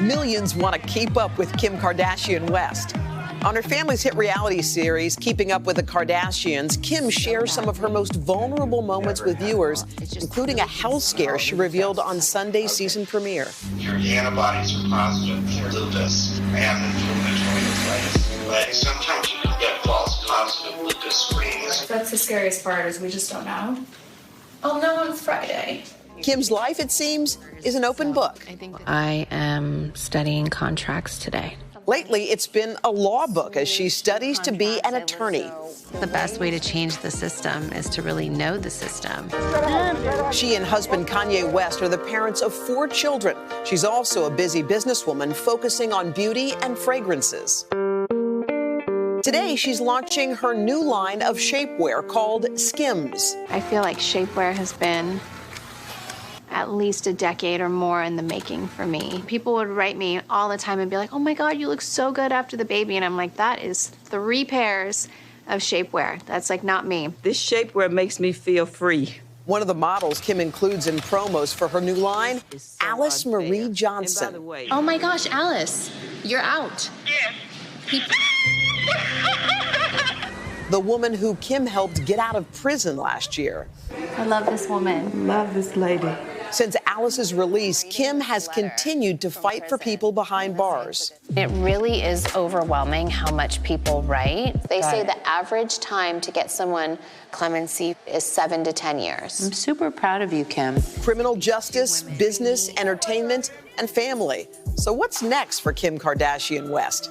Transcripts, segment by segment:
Millions want to keep up with Kim Kardashian West. On her family's hit reality series, Keeping Up with the Kardashians, Kim shares some of her most vulnerable moments with viewers, including a health scare she revealed on Sunday's season premiere. Your antibodies are positive for lupus. I have inflammatory arthritis. But sometimes you can get false positive lupus screens. That's the scariest part, is we just don't know. I'll know on Friday. Kim's life, it seems, is an open book. I am studying contracts today. Lately, it's been a law book as she studies to be an attorney. The best way to change the system is to really know the system. She and husband Kanye West are the parents of 4 children. She's also a busy businesswoman focusing on beauty and fragrances. Today, she's launching her new line of shapewear called Skims. I feel like shapewear has been at least a decade or more in the making for me. People would write me all the time and be like, oh my God, you look so good after the baby. And I'm like, that is 3 pairs of shapewear. That's like not me. This shapewear makes me feel free. One of the models Kim includes in promos for her new line, Alice Marie Johnson. And by the way, Oh my gosh, Alice, you're out. Yes. The woman who Kim helped get out of prison last year. I love this woman. love this lady. Since Alice's release, Kim has continued to fight for people behind bars. It really is overwhelming how much people write. They say the average time to get someone clemency is 7 to 10 years. I'm super proud of you, Kim. Criminal justice, business, entertainment, and family. So what's next for Kim Kardashian West?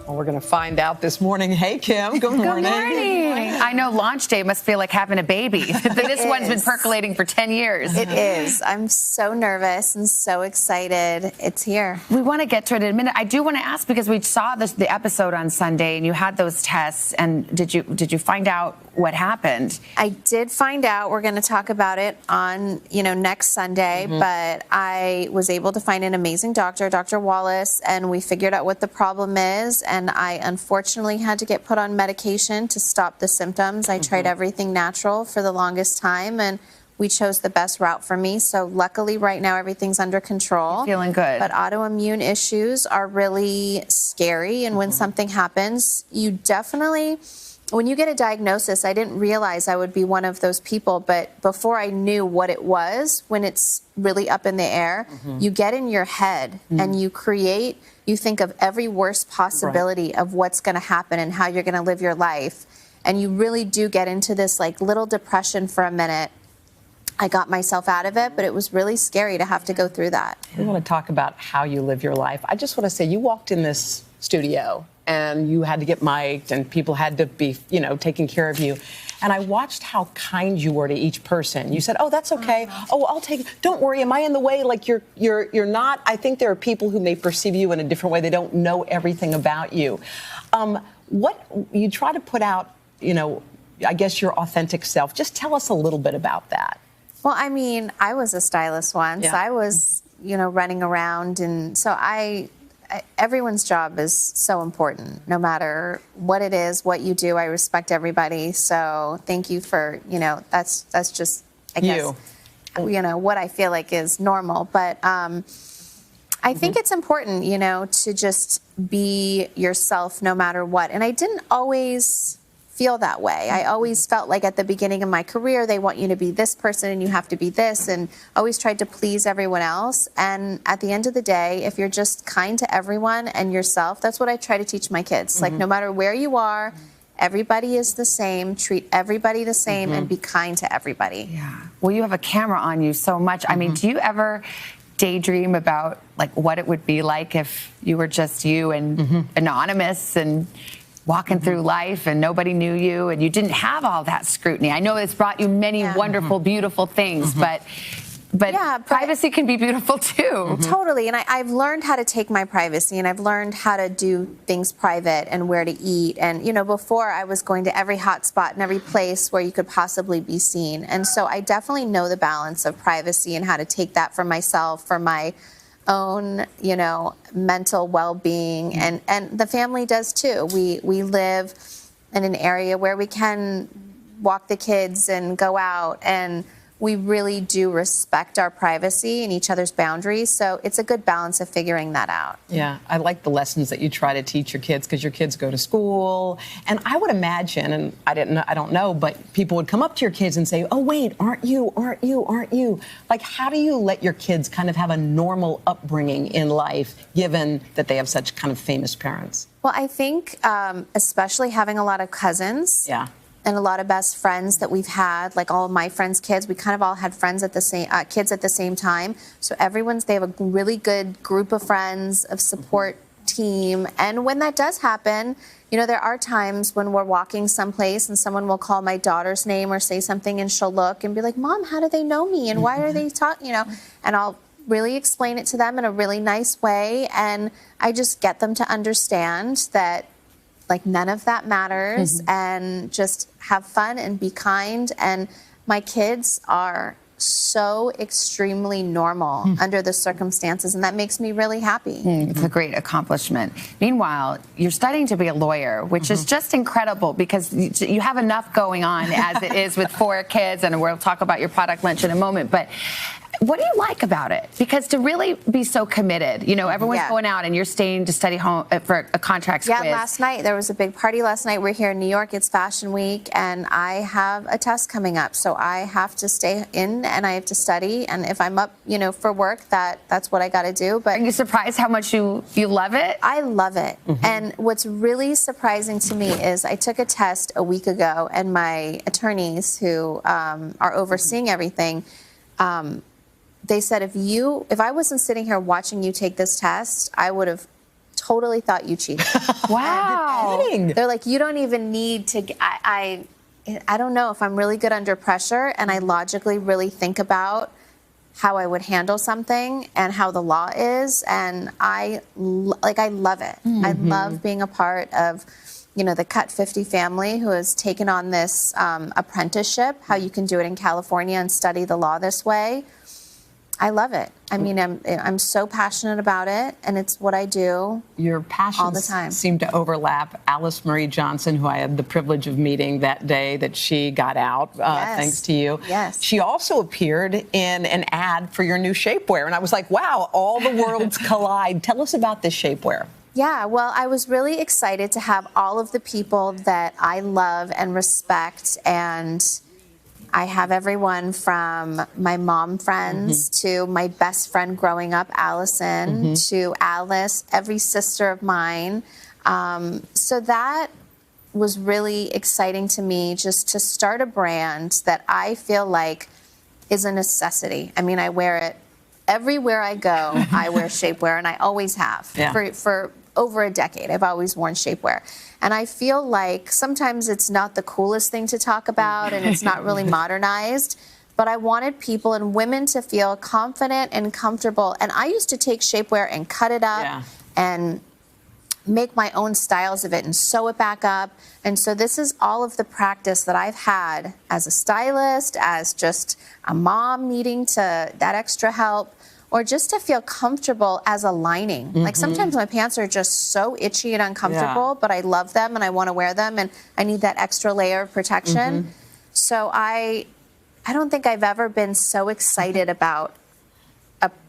Well, we're going to find out this morning. Hey, Kim. Good morning. Good morning. I know launch day must feel like having a baby. This one's been percolating for 10 years. It is. I'm so nervous and so excited. It's here. We want to get to it in a minute. I do want to ask, because we saw the episode on Sunday and you had those tests, and did you find out what happened? I did find out. We're going to talk about it on, next Sunday, but I was able to find an amazing doctor, Dr. Wallace, and we figured out what the problem is, and I unfortunately had to get put on medication to stop the symptoms. I tried everything natural for the longest time, and we chose the best route for me. So luckily right now everything's under control. You're feeling good. But autoimmune issues are really scary, and when something happens, you definitely... When you get a diagnosis, I didn't realize I would be one of those people, but before I knew what it was, when it's really up in the air, you get in your head and you think of every worst possibility of what's going to happen and how you're going to live your life. And you really do get into this like little depression for a minute. I got myself out of it, but it was really scary to have to go through that. We want to talk about how you live your life. I just want to say, you walked in this studio and you had to get mic'd and people had to be, taking care of you. And I watched how kind you were to each person. You said, oh, that's okay. Oh, I'll take it. Don't worry. Am I in the way? Like you're not. I think there are people who may perceive you in a different way. They don't know everything about you. What you try to put out, I guess your authentic self. Just tell us a little bit about that. Well, I mean, I was a stylist once. Yeah. I was, running around. And so everyone's job is so important, no matter what it is, what you do. I respect everybody. So thank you for, that's just, I guess, what I feel like is normal. But I think it's important, to just be yourself no matter what. And I didn't always feel that way. I always felt like at the beginning of my career, they want you to be this person and you have to be this, and always tried to please everyone else. And at the end of the day, if you're just kind to everyone and yourself, that's what I try to teach my kids. Like, no matter where you are, everybody is the same. Treat everybody the same and be kind to everybody. Yeah. Well, you have a camera on you so much. I mean, do you ever daydream about like what it would be like if you were just you and anonymous and walking through life and nobody knew you and you didn't have all that scrutiny? I know it's brought you many wonderful, beautiful things, but privacy can be beautiful too. Totally. And I've learned how to take my privacy, and I've learned how to do things private and where to eat. And, before I was going to every hot spot and every place where you could possibly be seen. And so I definitely know the balance of privacy and how to take that for myself, for my own, mental well-being, and the family does too. We live in an area where we can walk the kids and go out, and we really do respect our privacy and each other's boundaries. So it's a good balance of figuring that out. Yeah, I like the lessons that you try to teach your kids because your kids go to school. And I would imagine, and I don't know, but people would come up to your kids and say, oh, wait, aren't you? Like, how do you let your kids kind of have a normal upbringing in life, given that they have such kind of famous parents? Well, I think especially having a lot of cousins. Yeah. And a lot of best friends that we've had, like all of my friends' kids, we kind of all had friends at the same kids at the same time. So they have a really good group of friends, of support team. And when that does happen, you know, there are times when we're walking someplace and someone will call my daughter's name or say something, and she'll look and be like, "Mom, how do they know me? And why are they talking?" You know, and I'll really explain it to them in a really nice way, and I just get them to understand that, like, none of that matters, and just have fun and be kind. And my kids are so extremely normal under the circumstances, and that makes me really happy. It's a great accomplishment. Meanwhile, you're studying to be a lawyer, which is just incredible because you have enough going on as it is with 4 kids, and we'll talk about your product lunch in a moment. But what do you like about it? Because to really be so committed, you know, everyone's going out and you're staying to study home for a contracts quiz. Yeah, last night, there was a big party last night. We're here in New York, it's Fashion Week, and I have a test coming up. So I have to stay in and I have to study. And if I'm up, you know, for work, that's what I got to do. But are you surprised how much you love it? I love it. And what's really surprising to me is I took a test a week ago, and my attorneys who are overseeing everything, they said, if I wasn't sitting here watching you take this test, I would have totally thought you cheated. Wow. They're like, you don't even need to. I don't know if I'm really good under pressure, and I logically really think about how I would handle something and how the law is, and I love it. I love being a part of, you know, the Cut 50 family who has taken on this apprenticeship, how you can do it in California and study the law this way. I love it. I mean, I'm so passionate about it, and it's what I do. Your passions all the time seem to overlap. Alice Marie Johnson, who I had the privilege of meeting that day that she got out, thanks to you. Yes. She also appeared in an ad for your new shapewear, and I was like, wow, all the worlds collide. Tell us about this shapewear. Yeah, well, I was really excited to have all of the people that I love and respect, and I have everyone from my mom friends to my best friend growing up, Allison, to Alice, every sister of mine. So that was really exciting to me, just to start a brand that I feel like is a necessity. I mean, I wear it everywhere I go. I wear shapewear, and I always have for over a decade. I've always worn shapewear. And I feel like sometimes it's not the coolest thing to talk about, and it's not really modernized, but I wanted people and women to feel confident and comfortable. And I used to take shapewear and cut it up and make my own styles of it and sew it back up. And so this is all of the practice that I've had as a stylist, as just a mom needing that extra help, or just to feel comfortable as a lining. Like sometimes my pants are just so itchy and uncomfortable, but I love them and I want to wear them, and I need that extra layer of protection. So I don't think I've ever been so excited about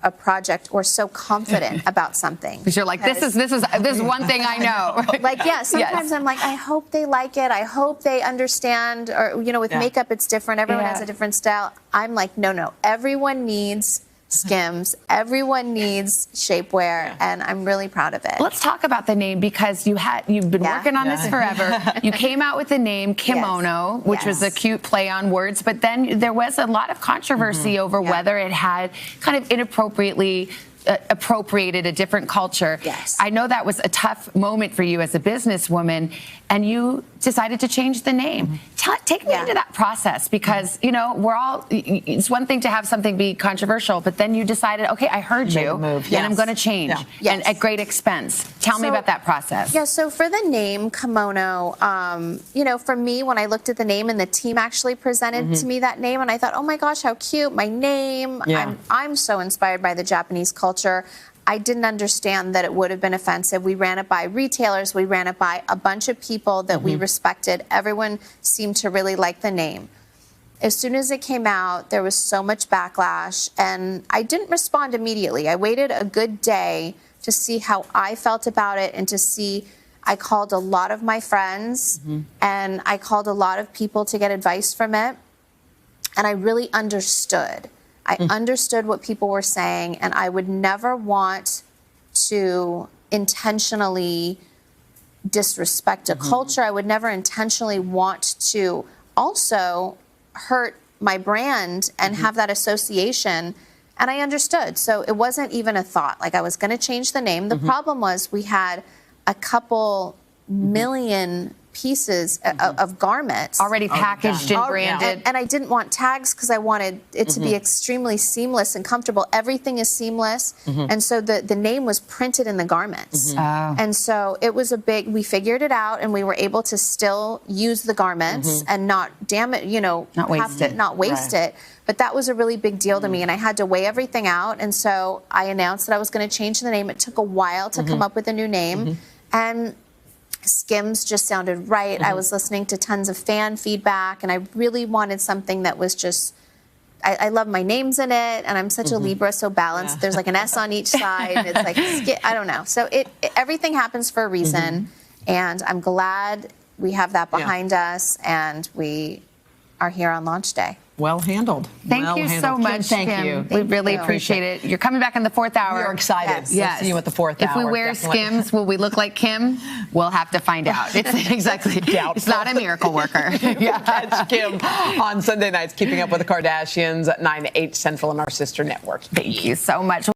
a project or so confident about something. Because you're like, this is one thing I know. Like, yeah, sometimes I'm like, I hope they like it. I hope they understand. Or, you know, with makeup, it's different. Everyone has a different style. I'm like, no. Everyone needs Skims. Everyone needs shapewear, and I'm really proud of it. Let's talk about the name, because you've been working on this forever. You came out with the name Kimono, which was a cute play on words, but then there was a lot of controversy over whether it had kind of inappropriately appropriated a different culture. Yes. I know that was a tough moment for you as a businesswoman, and you decided to change the name. Take me into that process, because, you know, it's one thing to have something be controversial, but then you decided, okay, I heard you, and I'm going to change, and at great expense. Tell me about that process. Yeah, so for the name Kimono, you know, for me, when I looked at the name, and the team actually presented to me that name, and I thought, oh my gosh, how cute, my name. I'm so inspired by the Japanese culture. I didn't understand that it would have been offensive. We ran it by retailers. We ran it by a bunch of people that we respected. Everyone seemed to really like the name. As soon as it came out, there was so much backlash, and I didn't respond immediately. I waited a good day to see how I felt about it and to see. I called a lot of my friends and I called a lot of people to get advice from it. And I really understood. I understood what people were saying, and I would never want to intentionally disrespect a culture. I would never intentionally want to also hurt my brand and have that association. And I understood. So it wasn't even a thought. Like, I was going to change the name. The problem was we had a couple million pieces of garments already packaged and branded. And I didn't want tags because I wanted it to be extremely seamless and comfortable. Everything is seamless. And so the name was printed in the garments. And so it was we figured it out, and we were able to still use the garments and not damage, not waste it. But that was a really big deal to me, and I had to weigh everything out. And so I announced that I was going to change the name. It took a while to come up with a new name. And Skims just sounded right. I was listening to tons of fan feedback, and I really wanted something that was just, I love my names in it, and I'm such a Libra, so balanced. There's like an S on each side, and it's like, I don't know. So everything happens for a reason, and I'm glad we have that behind us, and we are here on launch day. Well handled. Thank you so much, Kim. Kim. You. We really appreciate it. You're coming back in the 4th hour. We're excited. Yes. We'll see you at the 4th hour. If we wear definitely. Skims, will we look like Kim? We'll have to find out. It's exactly. It's not a miracle worker. Catch Kim on Sunday nights, Keeping Up with the Kardashians at 9 to 8 Central on our sister network. Thank you so much.